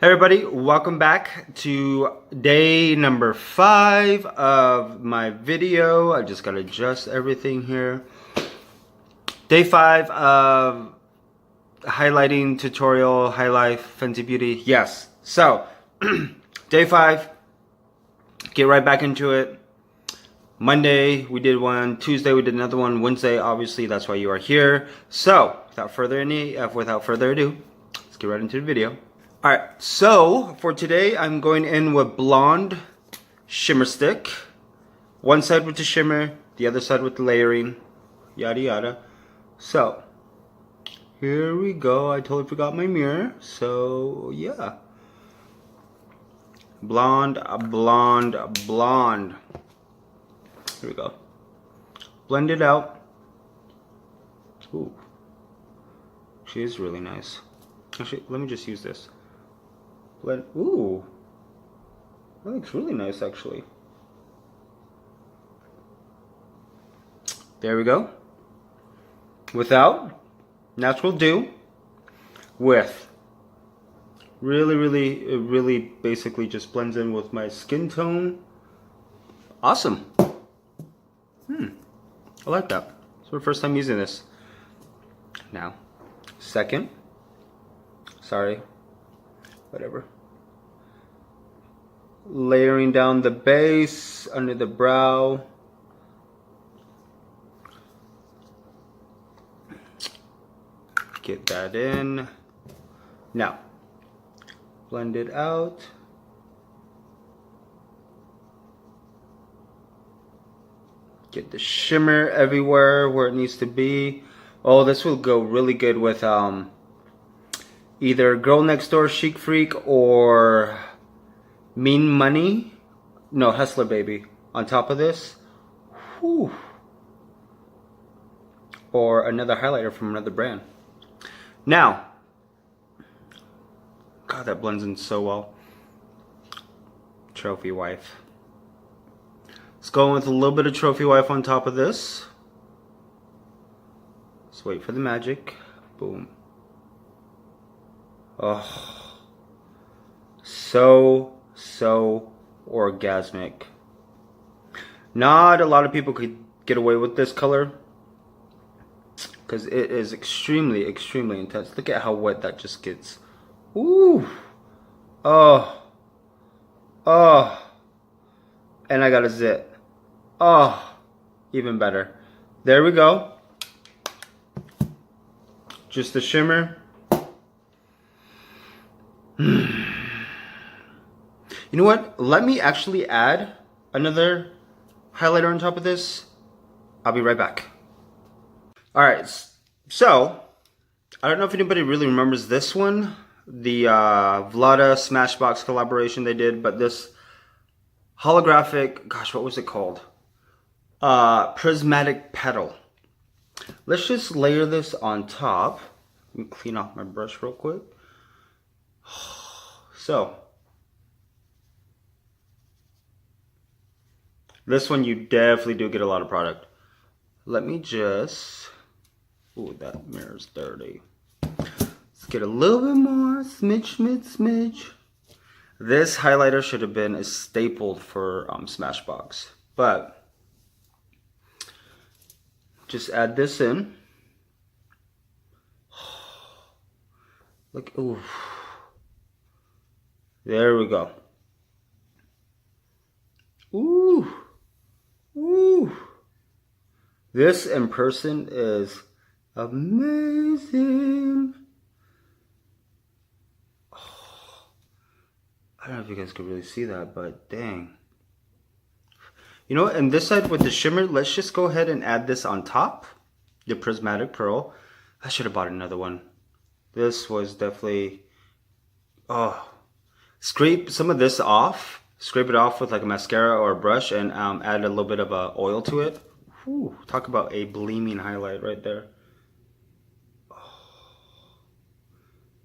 Hey everybody, welcome back to day number 5 of my video. I just gotta adjust everything here. Day 5 of highlighting tutorial, HIGHLIFE, Fenty Beauty. Yes, so day 5, get right back into it. Monday we did one, Tuesday we did another one, Wednesday obviously that's why you are here. So without further ado, let's get right into the video. Alright, so for today I'm going in with blonde shimmer stick. One side with the shimmer, the other side with the layering, yada yada. So, here we go. I totally forgot my mirror, so yeah. Blonde, blonde, blonde. Here we go. Blend it out. Ooh, she is really nice. Actually, let me just use this. Blend. Ooh, that looks really nice actually. There we go. Without, natural dew. With. Really basically just blends in with my skin tone. Awesome. I like that. It's my first time using this. Now, second. Sorry. Whatever. Layering down the base under the brow. Get that in. Now, blend it out. Get the shimmer everywhere where it needs to be. Oh, this will go really good with either Girl Next Door Chic Freak or Mean Money. No, Hustler Baby on top of this. Whew. Or another highlighter from another brand. Now, God, that blends in so well. Trophy Wife. Let's go in with a little bit of Trophy Wife on top of this. Let's wait for the magic. Boom. Oh, so orgasmic. Not a lot of people could get away with this color because it is extremely intense. Look at how wet that just gets. Ooh. Oh. And I got a zit. Oh, even better. There we go. Just the shimmer. You know what? Let me actually add another highlighter on top of this. I'll be right back. Alright, so I don't know if anybody really remembers this one. The Vlada Smashbox collaboration they did, but this holographic, gosh, what was it called? Prismatic Petal. Let's just layer this on top. Let me clean off my brush real quick. So, this one you definitely do get a lot of product. Let me just, ooh, that mirror's dirty. Let's get a little bit more, smidge. This highlighter should have been a staple for Smashbox, but just add this in. Look, ooh. There we go. Ooh. This in person is amazing. Oh, I don't know if you guys could really see that, but dang. You know what? And this side with the shimmer, let's just go ahead and add this on top. The Prismatic Pearl. I should have bought another one. This was definitely, oh. Scrape some of this off. Scrape it off with like a mascara or a brush and add a little bit of oil to it. Whew, talk about a gleaming highlight right there. Oh.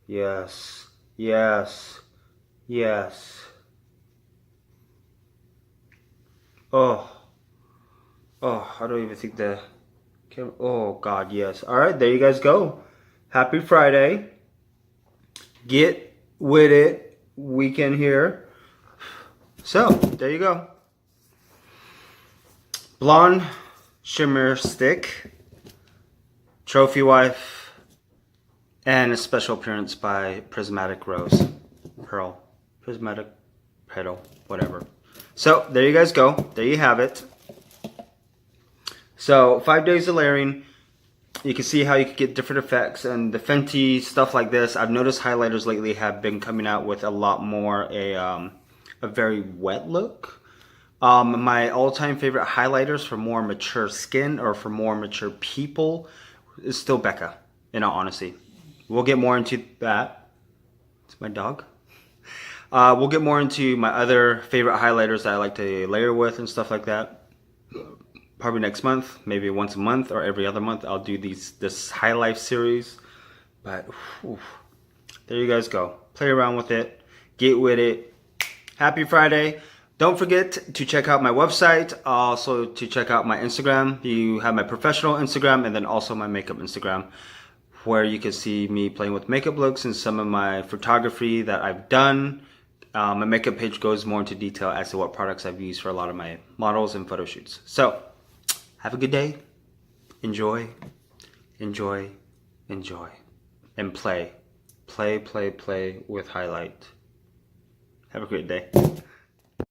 Yes. Oh, I don't even think the camera, oh God, yes. All right, there you guys go. Happy Friday. Get with it. weekend here. So, there you go. Blonde shimmer stick, trophy wife, and a special appearance by Prismatic Rose. Pearl. Prismatic Petal. Whatever. So, there you guys go. There you have it. So, 5 days of layering. You can see how you can get different effects, and the Fenty stuff like this. I've noticed highlighters lately have been coming out with a lot more a very wet look. My all-time favorite highlighters for more mature skin or for more mature people is still Becca, in all honesty. We'll get more into that. It's my dog. We'll get more into my other favorite highlighters that I like to layer with and stuff like that. Probably next month, maybe once a month or every other month, I'll do this HIGHLIFE series. But whew, there you guys go. Play around with it. Get with it. Happy Friday. Don't forget to check out my website. Also to check out my Instagram. You have my professional Instagram and then also my makeup Instagram, where you can see me playing with makeup looks and some of my photography that I've done. My makeup page goes more into detail as to what products I've used for a lot of my models and photo shoots. So, have a good day. Enjoy, enjoy, enjoy. And play. Play, play, play with highlight. Have a great day.